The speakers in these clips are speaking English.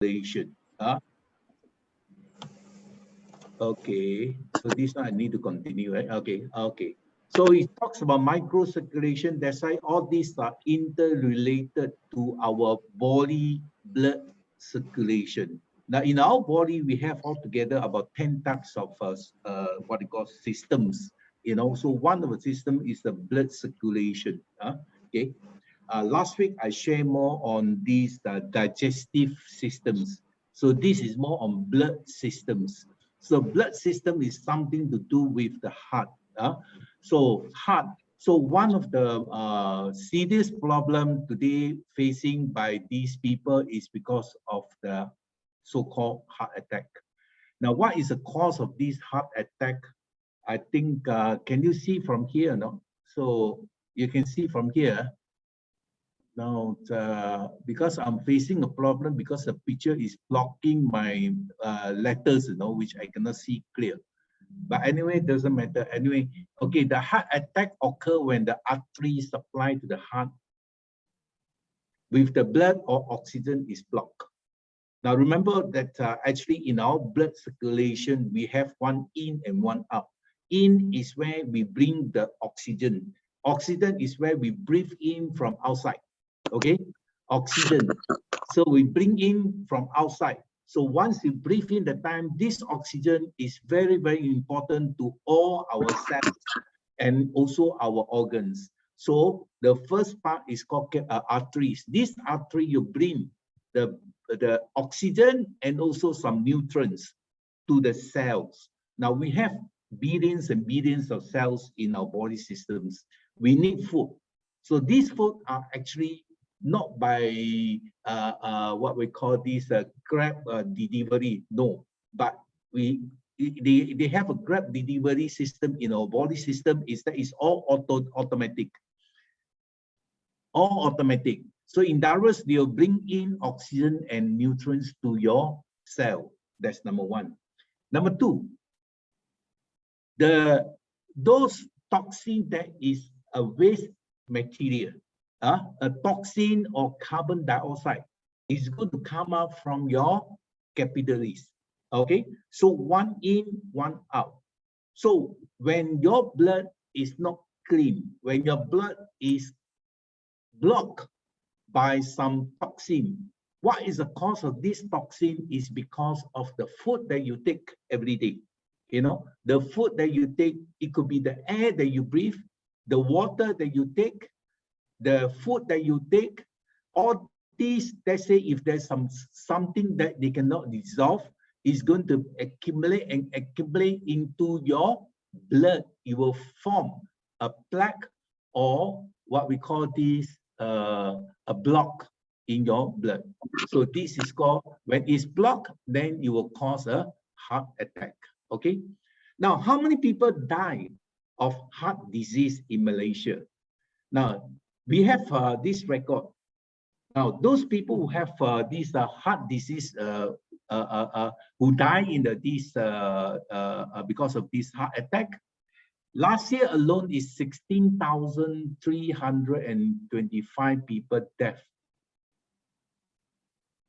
microcirculation. Okay, so this one I need to continue, right? Okay. So it talks about microcirculation. That's why all these are interrelated to our body blood circulation. Now, in our body, we have altogether about 10 types of what we call systems. So one of the system is the blood circulation. Okay. Last week I shared more on these digestive systems. So this is more on blood systems. So blood system is something to do with the heart. So one of the serious problem today facing by these people is because of the so-called heart attack. Now, what is the cause of this heart attack? I think, can you see from here? No? So you can see from here. Now, because I'm facing a problem because the picture is blocking my letters, which I cannot see clear. But anyway, it doesn't matter. Anyway, okay, the heart attack occur when the artery supply to the heart with the blood or oxygen is blocked. Now, remember that actually in our blood circulation, we have one in and one out. In is where we bring the oxygen. Oxygen is where we breathe in from outside. Okay, oxygen. So we bring in from outside. So once you breathe in the time, this oxygen is very, very important to all our cells and also our organs. So the first part is called arteries. This artery, you bring the oxygen and also some nutrients to the cells. Now we have billions and billions of cells in our body systems. We need food. So these food are actually not by what we call this grab delivery, no, but they have a grab delivery system in our body system. Is that is all automatic, all automatic. So in other words, they'll bring in oxygen and nutrients to your cell. That's number one. Number two, those toxin that is a waste material, a toxin or carbon dioxide is going to come out from your capillaries. Okay, so one in, one out. So when your blood is not clean, when your blood is blocked by some toxin, what is the cause of this toxin? Is because of the food that you take every day. The food that you take, it could be the air that you breathe, the water that you take, the food that you take. All these, let's say if there's something that they cannot dissolve, is going to accumulate and accumulate into your blood. It will form a plaque, or what we call this a block in your blood. So this is called, when it's blocked, then it will cause a heart attack. Okay, now how many people die of heart disease in Malaysia? Now we have this record. Now those people who have this heart disease who die in because of this heart attack, last year alone is 16,325 people death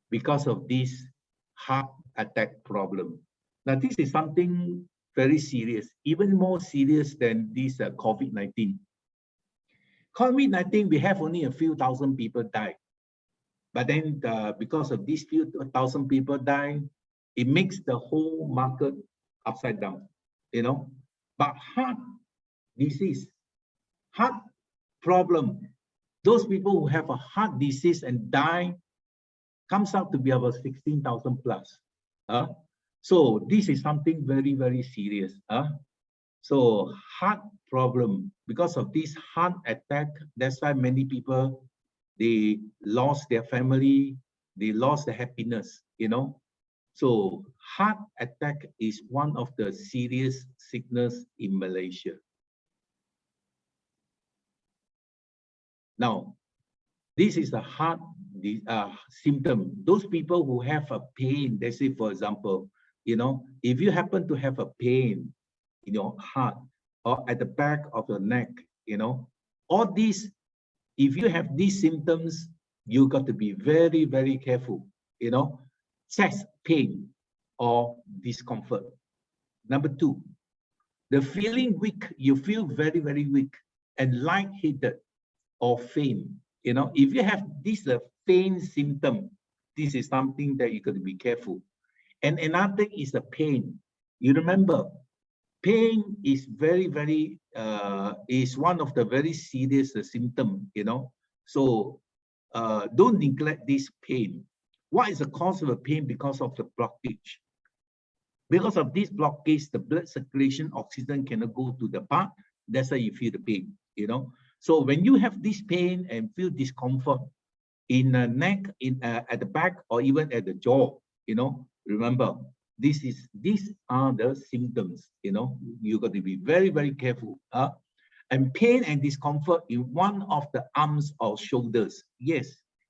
because of this heart attack problem. Now this is something very serious, even more serious than this COVID-19. COVID-19, we have only a few thousand people die. But then because of these few thousand people dying, it makes the whole market upside down, But heart disease, heart problem, those people who have a heart disease and die comes out to be about 16,000 plus. So this is something very, very serious. So heart problem, because of this heart attack, that's why many people, they lost their family, they lost their happiness, So heart attack is one of the serious sickness in Malaysia. Now, this is a heart symptom. Those people who have a pain, let's say, for example, if you happen to have a pain in your heart or at the back of your neck, all these, if you have these symptoms, you got to be very, very careful, chest pain or discomfort. Number 2, the feeling weak, you feel very, very weak and lightheaded or faint. You know, if you have this faint symptom, this is something that you got to be careful. And another is the pain. You remember, pain is very, very, is one of the very serious symptom, you know. So don't neglect this pain. What is the cause of the pain? Because of the blockage. Because of this blockage, the blood circulation oxygen cannot go to the part. That's why you feel the pain, you know. So when you have this pain and feel discomfort in the neck, at the back, or even at the jaw, you know, remember, these are the symptoms, you know. You got to be very, very careful. And pain and discomfort in one of the arms or shoulders. Yes,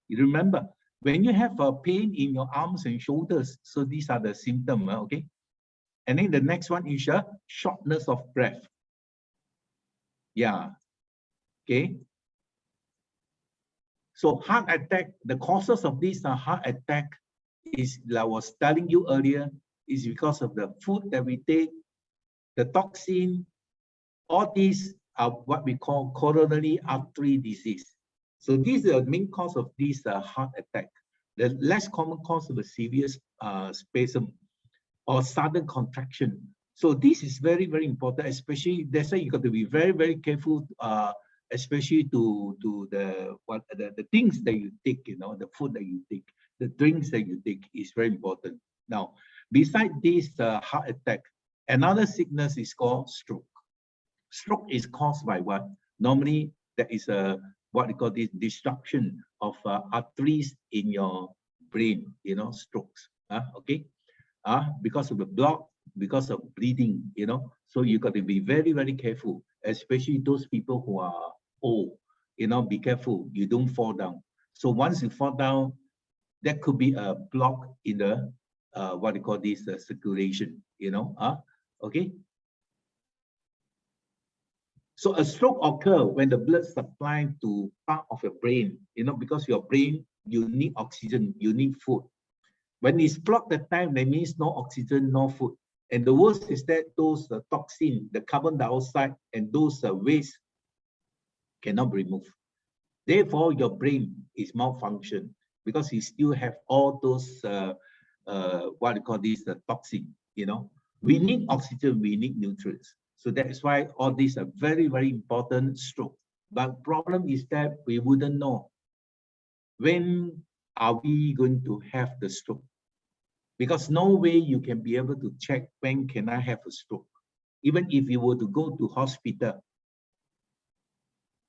you remember, when you have a pain in your arms and shoulders, so these are the symptoms, okay? And then the next one is a shortness of breath. Yeah, okay. So heart attack, the causes of this heart attack is, like I was telling you earlier, is because of the food that we take, the toxin, all these are what we call coronary artery disease. So these are the main cause of this heart attack. The less common cause of a severe spasm or sudden contraction. So this is very, very important, especially, that's why you got to be very, very careful, especially to the things that you take, you know, the food that you take, the drinks that you take is very important. Now, besides this heart attack, another sickness is called stroke. Stroke is caused by what? Normally, there is a what we call this destruction of arteries in your brain, you know, strokes. Okay, because of the block, because of bleeding, you know. So you got to be very, very careful, especially those people who are old. You know, be careful, you don't fall down. So once you fall down, there could be a block in the what we call this circulation, you know. Okay. So a stroke occurs when the blood supply to part of your brain, you know, because your brain, you need oxygen, you need food. When it's blocked the time, that means no oxygen, no food. And the worst is that those toxins, the carbon dioxide, and those waste cannot be removed. Therefore, your brain is malfunction because you still have all those what we call this toxin, you know. We need oxygen, we need nutrients. So that's why all these are very, very important stroke. But problem is that we wouldn't know when are we going to have the stroke, because no way you can be able to check when can I have a stroke. Even if you were to go to hospital,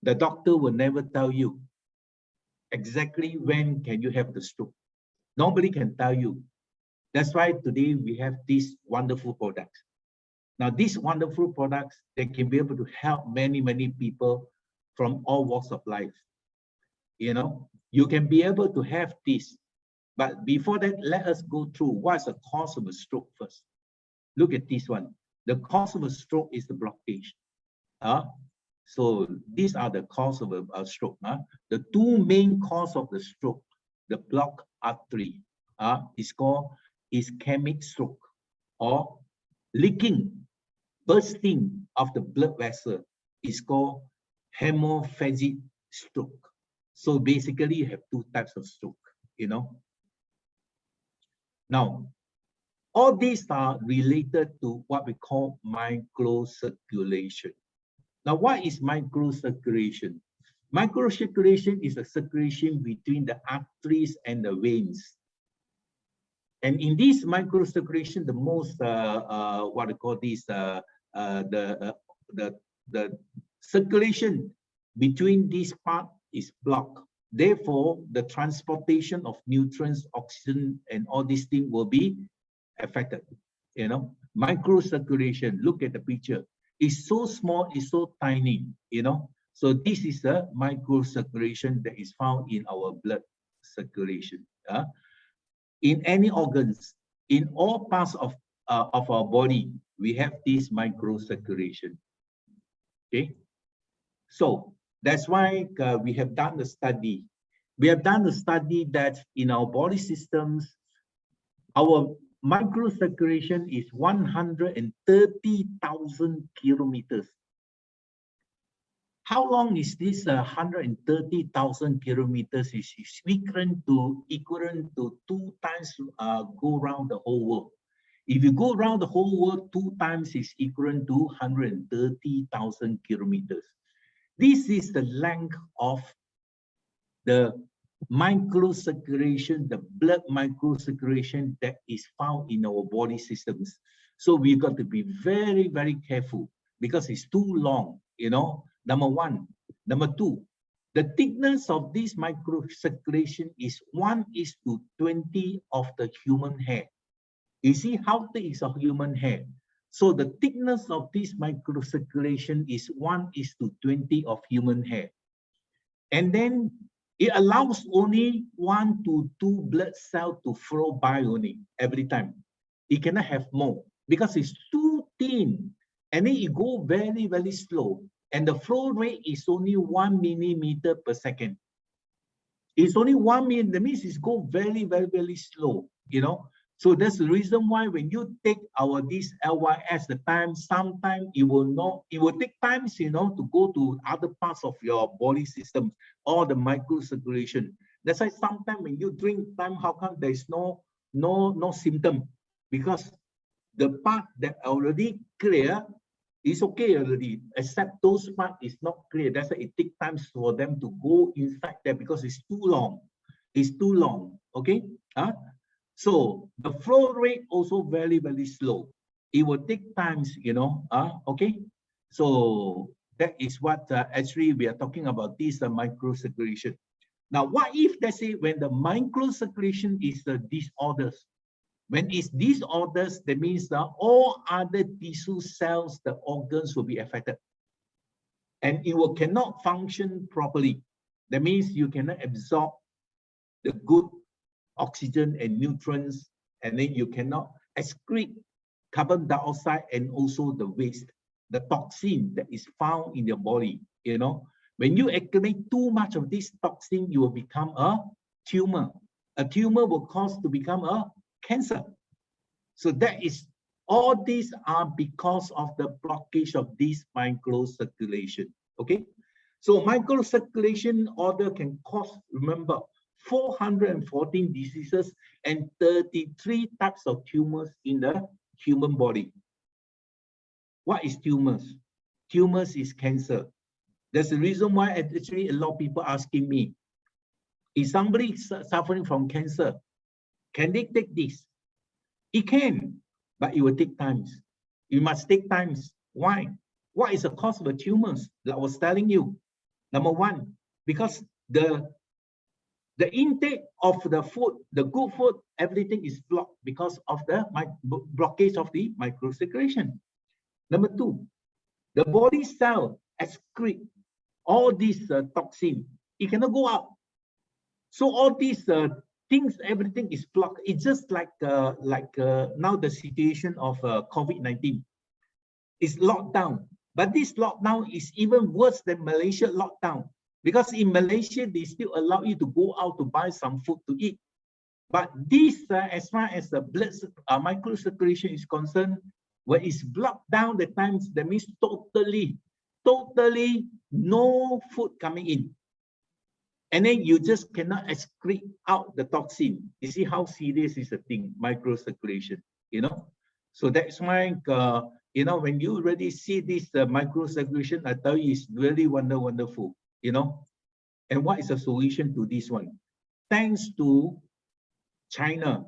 the doctor will never tell you exactly when can you have the stroke. Nobody can tell you. That's why today we have these wonderful products. Now, these wonderful products, they can be able to help many, many people from all walks of life. You know, you can be able to have this. But before that, let us go through what's the cause of a stroke first. Look at this one. The cause of a stroke is the blockage. So these are the cause of a stroke. The two main cause of the stroke, the blocked artery, is called ischemic stroke, or leaking, bursting of the blood vessel is called hemorrhagic stroke. So basically, you have two types of stroke, you know. Now, all these are related to what we call microcirculation. Now, what is microcirculation? Microcirculation is a circulation between the arteries and the veins. And in this microcirculation, the most what we call this the circulation between this part is blocked. Therefore, the transportation of nutrients, oxygen, and all these things will be affected. You know, microcirculation. Look at the picture. It's so small. It's so tiny. You know. So this is the microcirculation that is found in our blood circulation. In any organs, in all parts of our body, we have this microcirculation. Okay, so that's why we have done the study. We have done the study that in our body systems, our microcirculation is 130,000 kilometers. How long is this 130,000 kilometers? Is equivalent to 2 times go around the whole world. If you go around the whole world 2 times, is equivalent to 130,000 kilometers. This is the length of the microcirculation, the blood microcirculation that is found in our body systems. So we've got to be very, very careful because it's too long, you know, number one. Number two, the thickness of this microcirculation is 1:20 of the human hair. You see how thick is a human hair? So the thickness of this microcirculation is 1:20 of human hair. And then it allows only 1 to 2 blood cells to flow by only every time. It cannot have more because it's too thin. And then it goes very, very slow. And the flow rate is only 1 millimeter per second. It's only 1 millimeter, that means it's go very, very, very slow, you know. So that's the reason why when you take this LYS, the time, sometimes it will take times, you know, to go to other parts of your body system or the microcirculation. That's why sometimes when you drink time, how come there's no symptom? Because the part that already clear is okay already, except those part is not clear. That's why it takes time for them to go inside there because it's too long. It's too long, okay? So the flow rate also very, very slow. It will take times, you know, okay? So that is what actually we are talking about, this microcirculation. Now, what if, let's say, when the microcirculation is disorders? When it's disorders, that means that all other tissue cells, the organs will be affected. And it will cannot function properly. That means you cannot absorb the good oxygen and nutrients, and then you cannot excrete carbon dioxide and also the waste, the toxin that is found in your body, you know. When you accumulate too much of this toxin, you will become a tumor. A tumor will cause to become a cancer. So that is, all these are because of the blockage of this microcirculation, okay? So microcirculation order can cause, remember, 414 diseases and 33 types of tumors in the human body. What is tumors? Tumors is cancer. That's the reason why actually a lot of people asking me, is somebody suffering from cancer, can they take this? It can, but it will take times. You must take times. Why? What is the cause of the tumors that I was telling you? Number one, because the intake of the food, the good food, everything is blocked because of the blockage of the microcirculation. Number two, the body cell excrete all these toxin. It cannot go out. So all these things, everything is blocked. It's just like now the situation of COVID-19 is locked down. But this lockdown is even worse than Malaysia lockdown. Because in Malaysia, they still allow you to go out to buy some food to eat. But this, as far as the blood microcirculation is concerned, when it's blocked down the times, that means totally no food coming in. And then you just cannot excrete out the toxin. You see how serious is the thing, microcirculation, you know? So that's why, you know, when you already see this microcirculation, I tell you, it's really wonderful. You know, and what is the solution to this one? Thanks to China,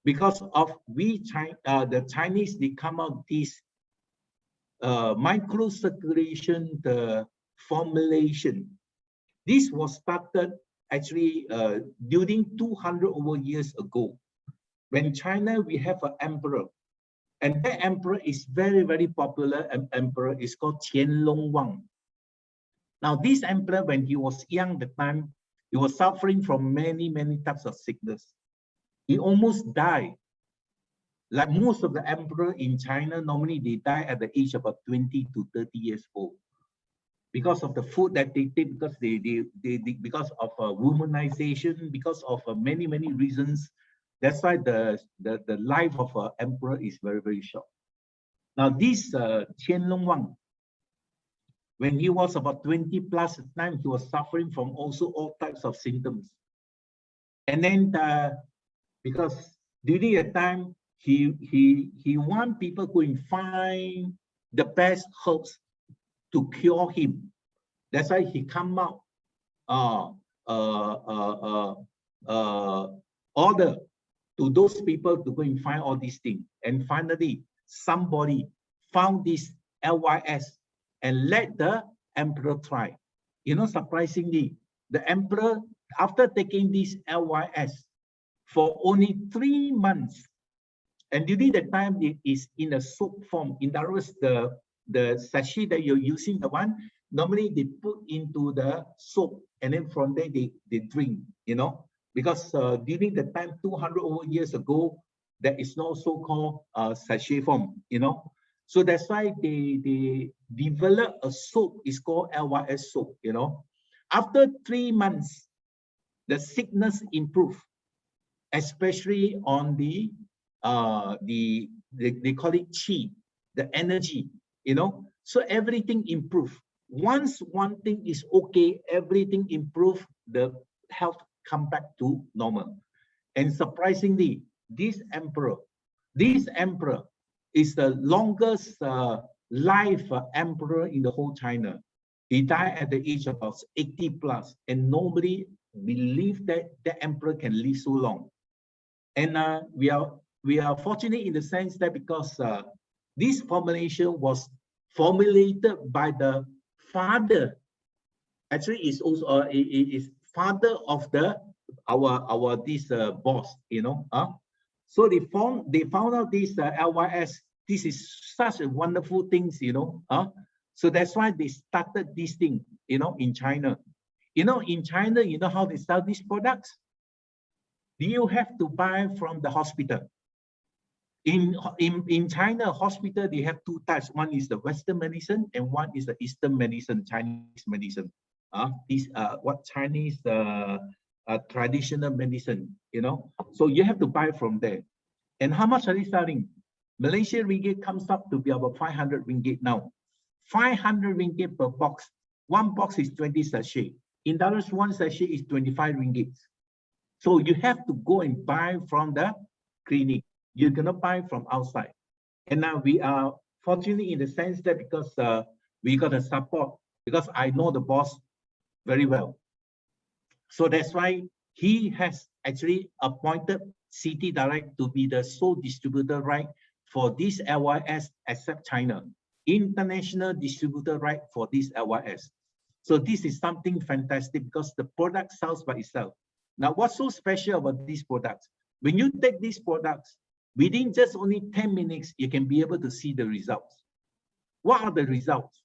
because of the Chinese, they come out this microcirculation formulation. This was started actually during 200 over years ago. When China, we have an emperor, and that emperor is very, very popular. An emperor is called Qianlong Wang. Now, this emperor, when he was young, the time, he was suffering from many types of sickness. He almost died. Like most of the emperors in China, normally they die at the age of about 20 to 30 years old. Because of the food that they take, because because of womanization, because of many reasons, That's why the life of an emperor is very, very short. Now, this Qianlong Wang, when he was about 20 plus at the time, he was suffering from also all types of symptoms. And then because during the time, he want people go and find the best herbs to cure him. That's why he come out order to those people to go and find all these things. And finally, somebody found this LYS and let the emperor try. You know, surprisingly, the emperor, after taking this LYS for only 3 months, and during the time it is in a soap form. In other words, the sachet that you're using, the one, normally they put into the soap, and then from there they drink, you know, because during the time 200 over years ago, there is no so-called sachet form, you know. So that's why they develop a soap, it's called LYS soap, you know. After 3 months, the sickness improved, especially on they call it qi, the energy, you know. So everything improved. Once one thing is okay, everything improved, the health come back to normal. And surprisingly, this emperor is the longest life emperor in the whole China. He died at the age of about 80 plus, and nobody believed that the emperor can live so long. And we are fortunate in the sense that because this formulation was formulated by the father, actually is also is father of our this boss, you know. So they found out this LYS. This is such a wonderful things, you know. So that's why they started this thing, you know, in China. You know, in China, you know how they sell these products? You have to buy from the hospital. In China, hospital, they have two types. One is the Western medicine and one is the Eastern medicine, Chinese medicine. These what Chinese traditional medicine, you know. So you have to buy from there. And how much are they selling? Malaysia ringgit comes up to be about 500 ringgit now. 500 ringgit per box. One box is 20 sachet. In dollars, one sachet is 25 ringgit. So you have to go and buy from the clinic. You're gonna buy from outside. And now we are fortunate in the sense that because we got a support, because I know the boss very well. So that's why he has actually appointed CT Direct to be the sole distributor right for this LYS except China. International distributor right for this LYS. So this is something fantastic because the product sells by itself. Now, what's so special about these products? When you take these products, within just only 10 minutes, you can be able to see the results. What are the results?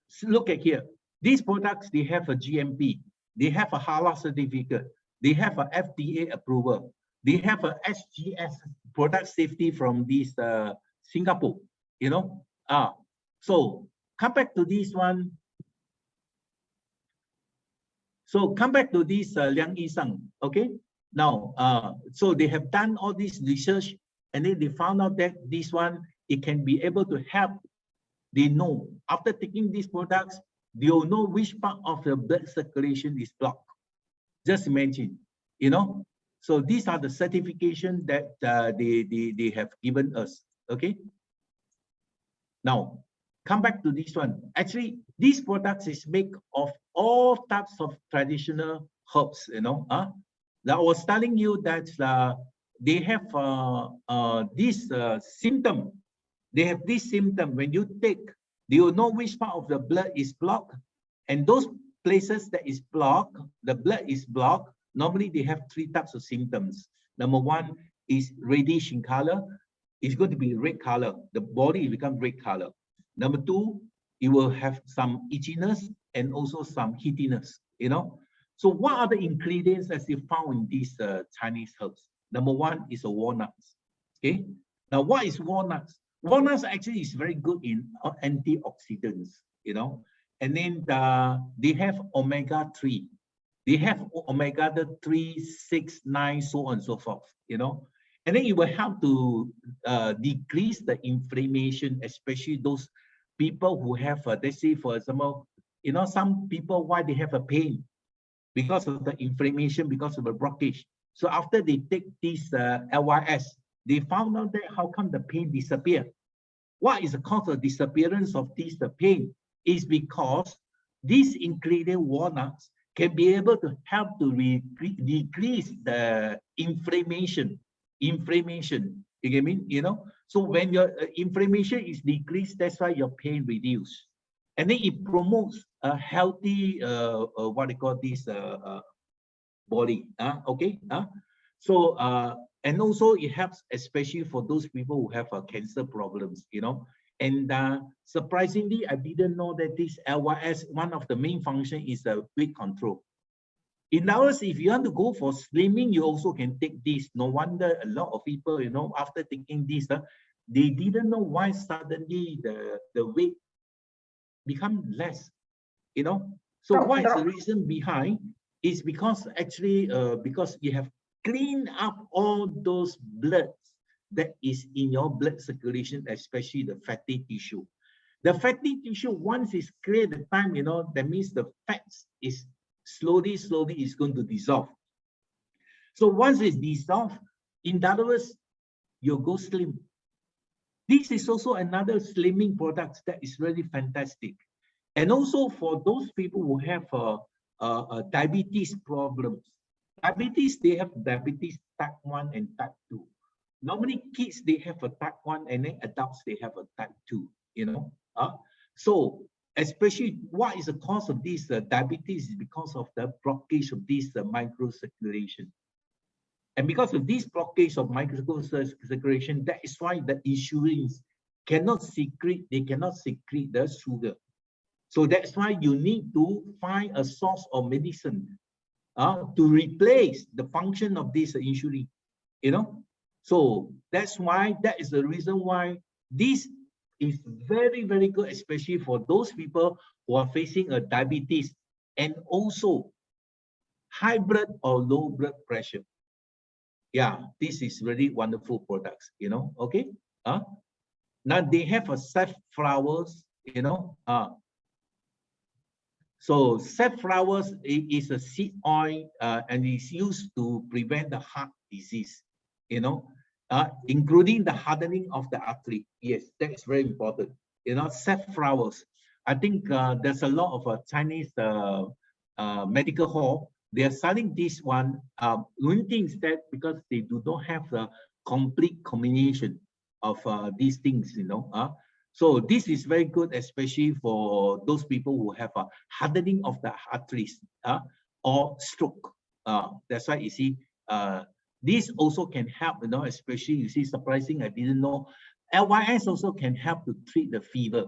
So look at here. These products, they have a GMP. They have a halal certificate. They have a FDA approval. They have a SGS, product safety from this Singapore, you know. So come back to this one. So come back to this Liang Yisang, okay? Now, so they have done all this research and then they found out that this one, it can be able to help. They know, after taking these products, they'll know which part of the blood circulation is blocked. Just imagine, you know? So these are the certification that they have given us, okay? Now, come back to this one. Actually, these products is made of all types of traditional herbs, you know. Now, I was telling you that they have this symptom. They have this symptom. When you take, they will know which part of the blood is blocked. And those places that is blocked, the blood is blocked, normally they have 3 types of symptoms. Number 1 is reddish in color. It's going to be red color. The body will become red color. Number 2, it will have some itchiness and also some heatiness, you know. So what are the ingredients as you found in these Chinese herbs? Number 1 is a walnuts, okay? Now, what is walnuts? Walnuts actually is very good in antioxidants, you know. And then they have omega-3. They have omega-3, 6, 9, so on and so forth, you know. And then it will help to decrease the inflammation, especially those people who have, let's say, for example, you know, some people, why they have a pain? Because of the inflammation, because of the blockage. So after they take this LYS, they found out that how come the pain disappear? What is the cause of disappearance of this pain? Is because these ingredient walnuts can be able to help to decrease the inflammation. You get me? You know, so when your inflammation is decreased, that's why your pain reduce, and then it promotes a healthy what they call this body. Okay. So and also it helps, especially for those people who have cancer problems. You know, and surprisingly, I didn't know that this LYS, one of the main function is weight control. In other words, if you want to go for slimming, you also can take this. No wonder a lot of people, you know, after taking this, they didn't know why suddenly the weight become less, you know. So what is the reason behind? Is because actually because you have cleaned up all those blood that is in your blood circulation, especially the fatty tissue. The fatty tissue, once it's cleared the time, you know, that means the fats is slowly is going to dissolve. So once it's dissolved, in other words, you go slim. This is also another slimming product that is really fantastic. And also for those people who have diabetes problems. Diabetes, they have diabetes type 1 and type 2. Normally kids, they have a type 1, and then adults, they have a type 2, you know. So especially what is the cause of this diabetes is because of the blockage of this microcirculation. And because of this blockage of microcirculation, that is why the insulins cannot secrete, they cannot secrete the sugar. So that's why you need to find a source of medicine to replace the function of this insulin, you know. So that's why, that is the reason why this is very, very good, especially for those people who are facing a diabetes and also high blood or low blood pressure. Yeah, this is really wonderful products, you know. Okay. Now they have a safflowers, you know. So safflowers is a seed oil and is used to prevent the heart disease, you know, including the hardening of the artery. Yes, that is very important. You know, safflowers. I think there's a lot of Chinese medical hall. They are selling this one. One thing is that because they do not have the complete combination of these things, you know. So this is very good, especially for those people who have a hardening of the arteries or stroke. That's why you see, this also can help, you know, especially you see, surprising, I didn't know, LYS also can help to treat the fever.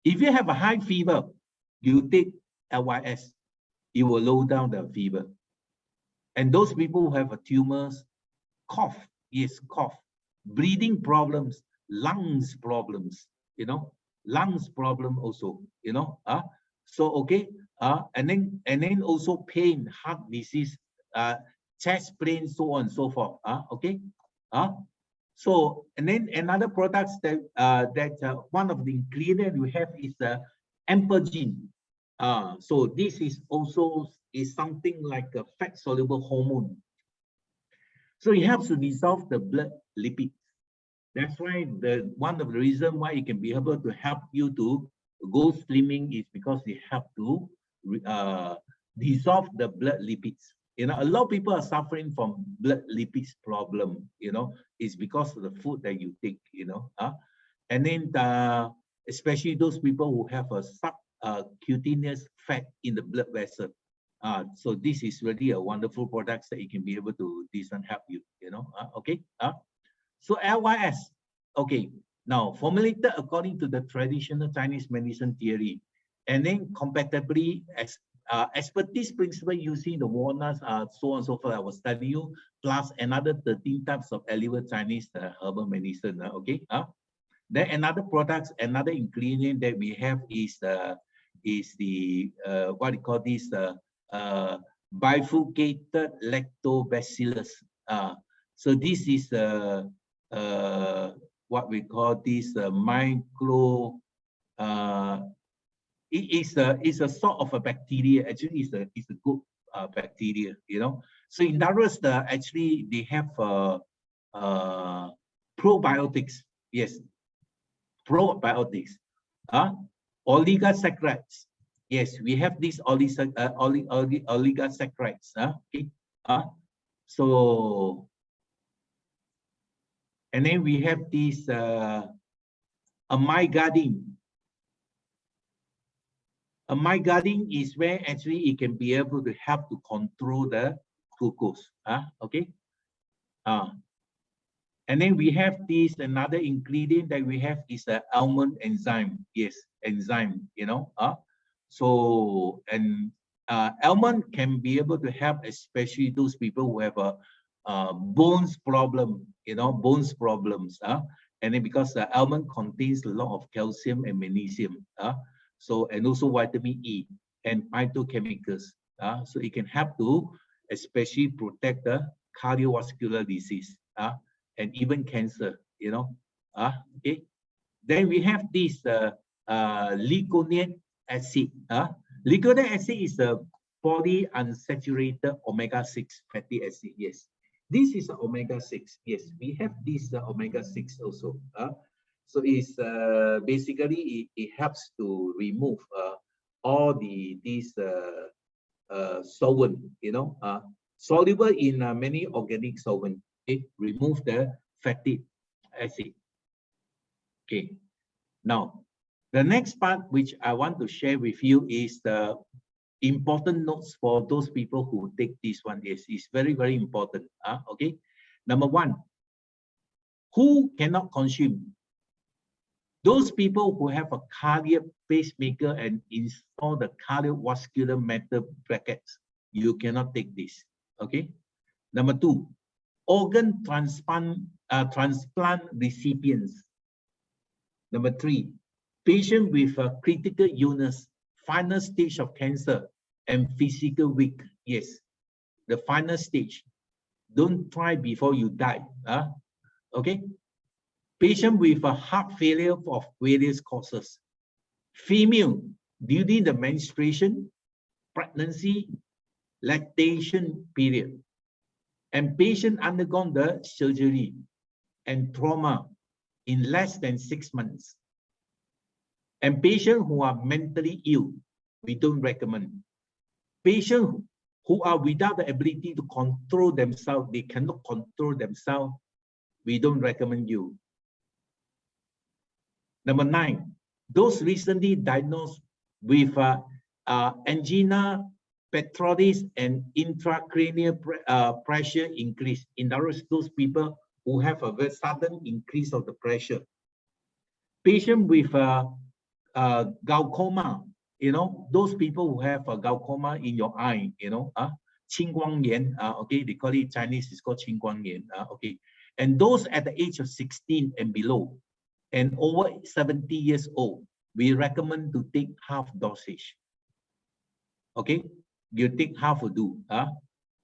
If you have a high fever, you take LYS, it will low down the fever. And those people who have a tumors, cough, yes, cough, breathing problems, lungs problems, you know, lungs problem also, you know. So okay, and then also pain, heart disease, chest pain, so on and so forth. Okay. So and then another products that one of the ingredient we have is ampergine. So this is also something like a fat soluble hormone. So it helps to dissolve the blood lipids. That's why one of the reasons why it can be able to help you to go slimming is because it helps to dissolve the blood lipids. You know, a lot of people are suffering from blood lipids problem. You know, it's because of the food that you take. You know, and then especially those people who have a subcutaneous fat in the blood vessel. So this is really a wonderful product that you can be able to help you. You know, okay. So LYS, okay, now formulated according to the traditional Chinese medicine theory, and then compatibly as expertise principle using the walnuts, so on and so forth, I will study you, plus another 13 types of elevated Chinese herbal medicine, okay? Then another products, another ingredient that we have is the what you call this, bifurcated lactobacillus. So this is what we call this it's a sort of a bacteria. Actually, it's a good bacteria, you know. So in other words, actually they have probiotics. Yes, probiotics. Oligosaccharides. Yes, we have these oligosaccharides. Okay. So, and then we have this amygadine. Amygadine is where actually it can be able to help to control the glucose. Okay. And then we have this another ingredient that we have is the almond enzyme. Yes, enzyme, you know. So, and almond can be able to help, especially those people who have a bones problem, you know, bones problems. And then because the almond contains a lot of calcium and magnesium. So, and also vitamin E and phytochemicals. So it can help to especially protect the cardiovascular disease. And even cancer, you know. Okay. Then we have this leuconate acid. Leuconate acid is a polyunsaturated omega-6 fatty acid. Yes, this is omega-6. Yes, we have this omega-6 also. So it's basically it helps to remove all these solvent, you know, soluble in many organic solvent. Okay, remove the fatty acid. Okay, now the next part which I want to share with you is the important notes for those people who take this one. Is very, very important. Okay, number one, who cannot consume? Those people who have a cardiac pacemaker and install the cardiovascular metal brackets, you cannot take this. Okay. Number two, organ transplant recipients. Number three, patient with a critical illness, final stage of cancer, and physical weak. Yes, the final stage. Don't try before you die. Okay. Patient with a heart failure of various causes. Female during the menstruation, pregnancy, lactation period. And patient undergone the surgery and trauma in less than 6 months. And patients who are mentally ill, we don't recommend. Patients who are without the ability to control themselves, they cannot control themselves, we don't recommend you. Number 9, those recently diagnosed with angina pectoris and intracranial pressure increase. In other words, those people who have a very sudden increase of the pressure. Patient with glaucoma, you know, those people who have a glaucoma in your eye, you know, 青光眼, okay, they call it Chinese, it's called 青光眼, okay. And those at the age of 16 and below, and over 70 years old, we recommend to take half dosage. Okay, you take half will do.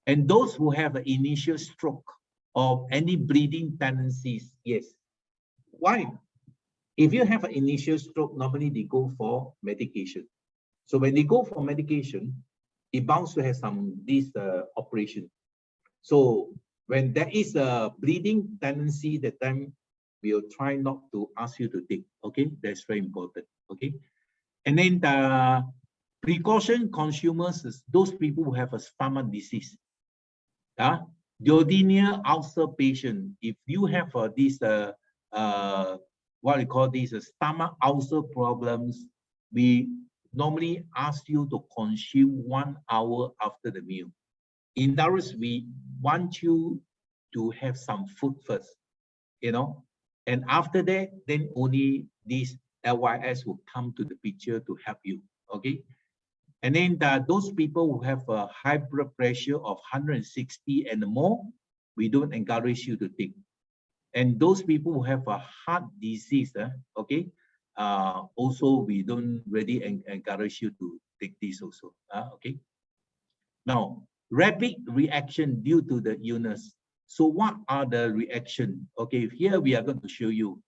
And those who have an initial stroke or any bleeding tendencies, yes. Why? If you have an initial stroke, normally they go for medication. So when they go for medication, it bound to have some this operation. So when there is a bleeding tendency, that time we'll try not to ask you to take. Okay, that's very important. Okay, and then the precaution consumers is those people who have a stomach disease. Duodenal ulcer patient. If you have this what we call this stomach ulcer problems, we normally ask you to consume 1 hour after the meal. In other words, we want you to have some food first, you know, and after that, then only this LYS will come to the picture to help you. Okay. And then those people who have a high blood pressure of 160 and more, we don't encourage you to take. And those people who have a heart disease, okay, also we don't really encourage you to take this also. Okay. Now, rapid reaction due to the illness. So what are the reaction? Okay, here we are going to show you.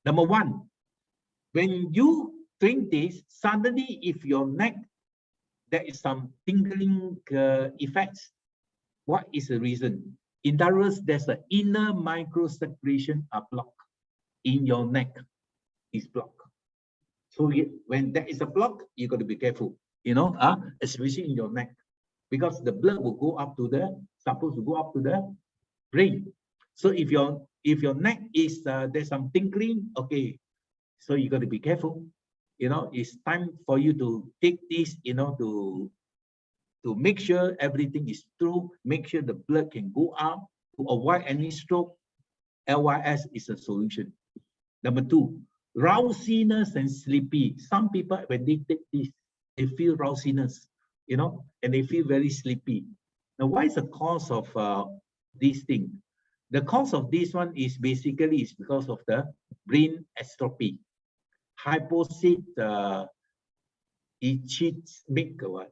Number one, when you drink this, suddenly if your neck, there is some tingling effects. What is the reason? In other words, there's an inner microcirculation block in your neck. Is blocked. So when there is a block, you got to be careful, you know, especially in your neck, because the blood will go up to supposed to go up to the brain. So if your neck is there's some tingling, okay, so you got to be careful. You know, it's time for you to take this, you know, to make sure everything is true, make sure the blood can go up to avoid any stroke. LYS is a solution. Number two, drowsiness and sleepy. Some people, when they take this, they feel drowsiness, you know, and they feel very sleepy. Now, what is the cause of this thing? The cause of this one is basically because of the brain atrophy. Hypoxic ischemic or what?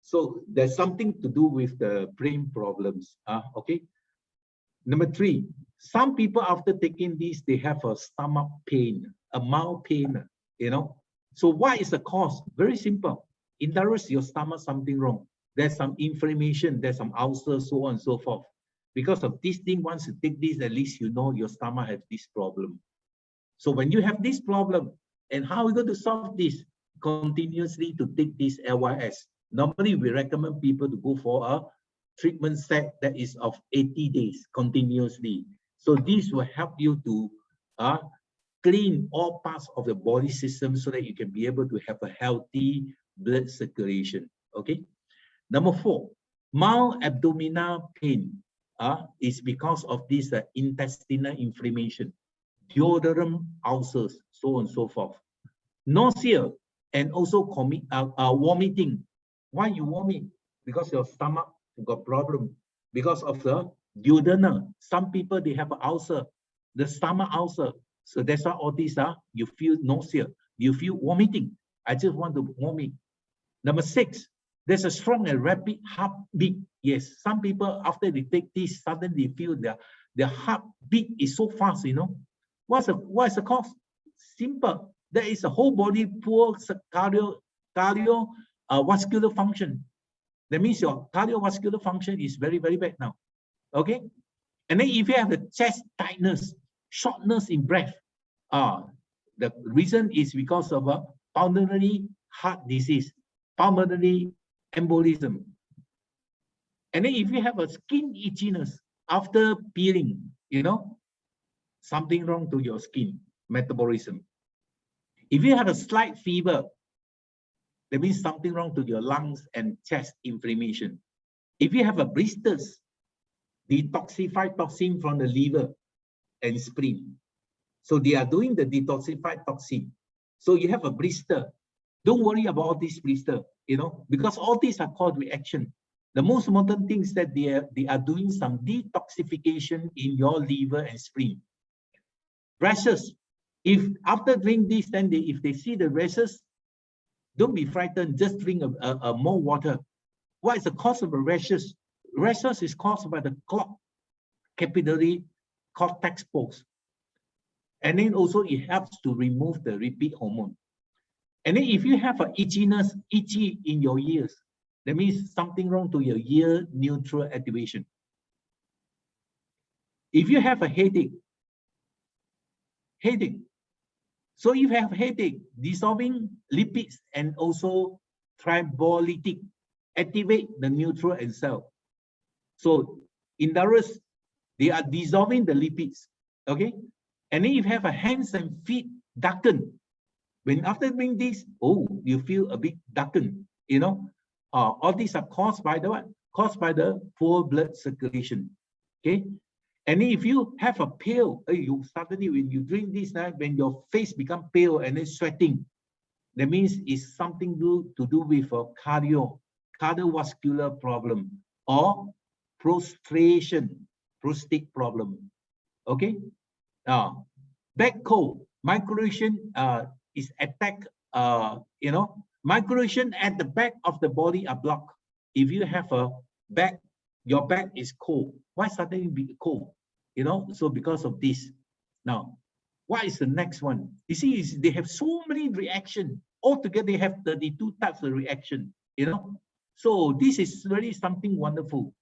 So there's something to do with the brain problems. Okay. Number three, some people after taking this, they have a stomach pain, a mild pain, you know. So what is the cause? Very simple. In other words, your stomach something wrong. There's some inflammation, there's some ulcers, so on and so forth. Because of this thing, once you take this, at least you know your stomach has this problem. So when you have this problem, and how are we going to solve this? Continuously to take this LYS. Normally, we recommend people to go for a treatment set that is of 80 days continuously. So this will help you to clean all parts of the body system so that you can be able to have a healthy blood circulation. Okay. Number four, mild abdominal pain is because of this intestinal inflammation, duodenum ulcers, so on and so forth. Nausea and also vomiting. Why you vomit? Because your stomach got problem. Because of the duodenum. Some people, they have an ulcer, the stomach ulcer. So that's why all these are, you feel nausea, you feel vomiting. I just want to vomit. Number six, there's a strong and rapid heartbeat. Yes, some people after they take this, suddenly feel their heartbeat is so fast, you know. What is the cause? Simple. There is a whole body poor cardiovascular function. That means your cardiovascular function is very, very bad now. Okay? And then if you have the chest tightness, shortness in breath, the reason is because of a pulmonary heart disease, pulmonary embolism. And then if you have a skin itchiness after peeling, you know, something wrong to your skin metabolism. If you have a slight fever, that means something wrong to your lungs and chest inflammation. If you have a blisters, detoxify toxin from the liver and spleen. So they are doing the detoxified toxin. So you have a blister. Don't worry about all these blister, you know, because all these are called reaction. The most important thing is that they are doing some detoxification in your liver and spleen. Rashes. If after doing this, then if they see the rashes, don't be frightened. Just drink more water. What is the cause of the rashes? Rashes is caused by the clogged capillary cortex pores. And then also it helps to remove the repeat hormone. And then if you have an itchiness, itchy in your ears, that means something wrong to your ear neutral activation. If you have a headache. So if you have headache, dissolving lipids and also triglycerides activate the neutral and cell. So in other words, they are dissolving the lipids. Okay, and then if you have a hands and feet darken, when after doing this, you feel a bit darkened. You know, all these are caused by the what? Caused by the poor blood circulation. Okay. And if you have a pale, you suddenly when you drink this, when your face become pale and then sweating, that means it's something to do with a cardiovascular problem or prostate problem. Okay. Now, back cold, microcirculation is attack. You know, microcirculation at the back of the body are blocked. If you have a back, your back is cold. Why suddenly be cold? You know, so because of this. Now, what is the next one? You see, they have so many reactions. Altogether, they have 32 types of reaction, you know. So this is really something wonderful.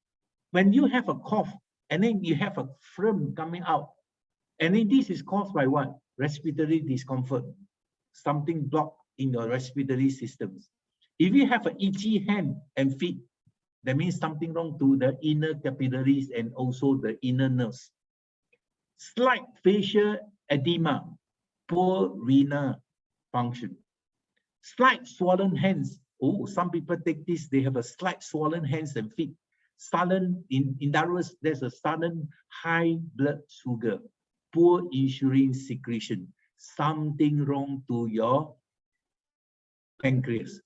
When you have a cough and then you have a phlegm coming out, and then this is caused by what? Respiratory discomfort. Something blocked in your respiratory systems. If you have an itchy hand and feet, that means something wrong to the inner capillaries and also the inner nerves. Slight facial edema, poor renal function. Slight swollen hands. Oh, some people take this, they have a slight swollen hands and feet. Sudden, in other words, there's a sudden high blood sugar, poor insulin secretion, something wrong to your pancreas,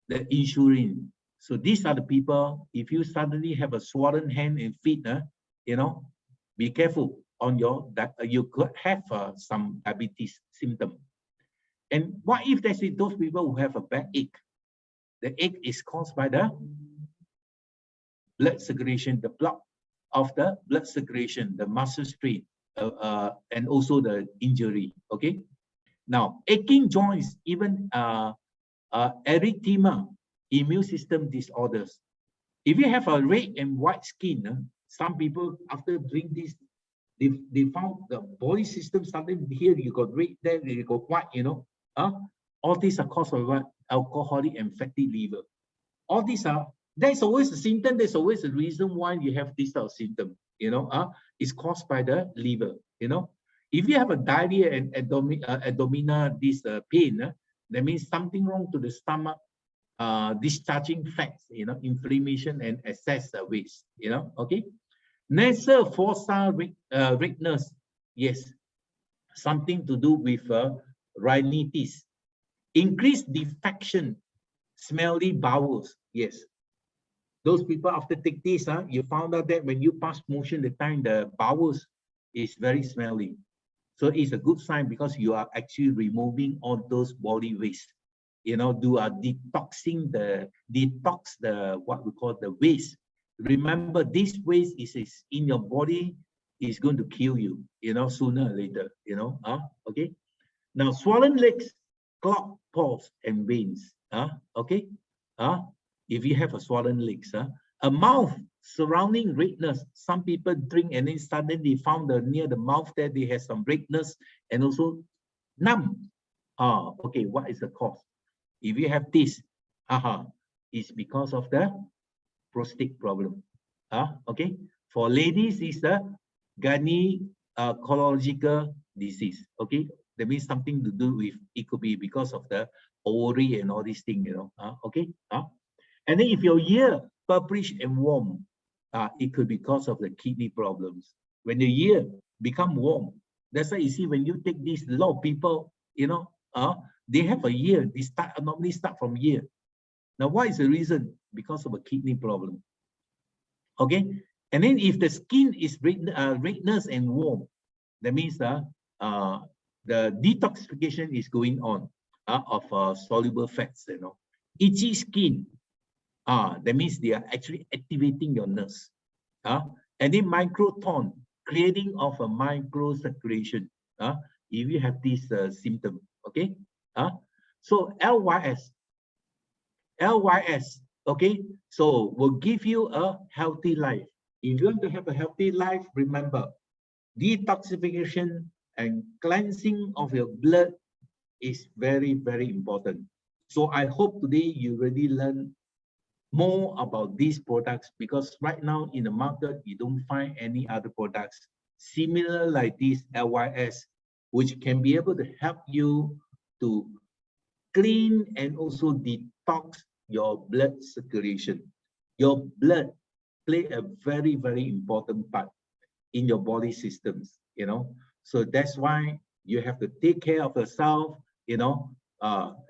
the insulin. So these are the people, if you suddenly have a swollen hand and feet, you know, be careful on your, that you could have some diabetes symptom. And what if there's those people who have a backache? The ache is caused by the blood circulation, the block of the blood circulation, the muscle strain, and also the injury. Okay. Now, aching joints, even erythema, immune system disorders. If you have a red and white skin, some people after doing this, they found the body system suddenly here you got red, there you got white, you know. All these are caused by what? Alcoholic and fatty liver. All these are, there's always a symptom, there's always a reason why you have this type of symptom, you know. It's caused by the liver, you know. If you have a diarrhea and abdominal this pain, that means something wrong to the stomach, discharging fats, you know, inflammation and excess waste, you know. Okay. Nasal fossa redness, yes, something to do with rhinitis. Increased defecation, smelly bowels, yes. Those people after take this, you found out that when you pass motion, the time the bowels is very smelly. So it's a good sign because you are actually removing all those body waste. You know, detoxing the what we call the waste. Remember, this waste is in your body is going to kill you, you know, sooner or later, you know. Okay. Now, swollen legs, clogged pores and veins. Okay. If you have a swollen legs, a mouth surrounding redness. Some people drink and then suddenly found near the mouth there they have some redness and also numb. Okay, what is the cause? If you have this, it's because of the prostate problem. Okay, for ladies, it's the gynecological disease. Okay, that means something to do with, it could be because of the ovary and all these things, you know. Okay, and then if your ear purplish and warm, it could be because of the kidney problems. When the ear become warm, that's why you see when you take this, a lot of people, you know, they have a ear, they normally start from ear. Now, what is the reason? Because of a kidney problem. Okay, and then if the skin is redness and warm, that means the detoxification is going on of soluble fats, you know. Itchy skin, that means they are actually activating your nerves. And then microtone, creating of a microcirculation. If you have this symptom, okay. So LYS, okay. So will give you a healthy life. If you want to have a healthy life, remember, detoxification and cleansing of your blood is very, very important. So I hope today you really learn more about these products, because right now in the market, you don't find any other products similar like this LYS, which can be able to help you to clean and also detox your blood circulation. Your blood play a very, very important part in your body systems, you know. So that's why you have to take care of yourself, you know,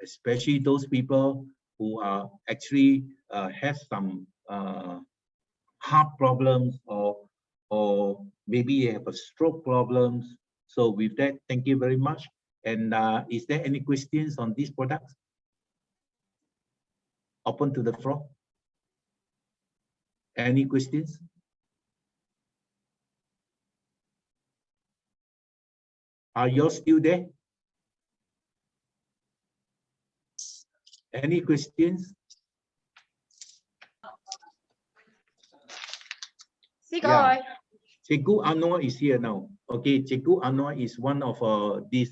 especially those people who are actually have some heart problems or maybe you have a stroke problems. So with that, thank you very much. And is there any questions on these products? Open to the floor. Any questions? Are you still there? Any questions? Yeah. Cikgu Anwar is here now. Okay, Cikgu Anwar is one of these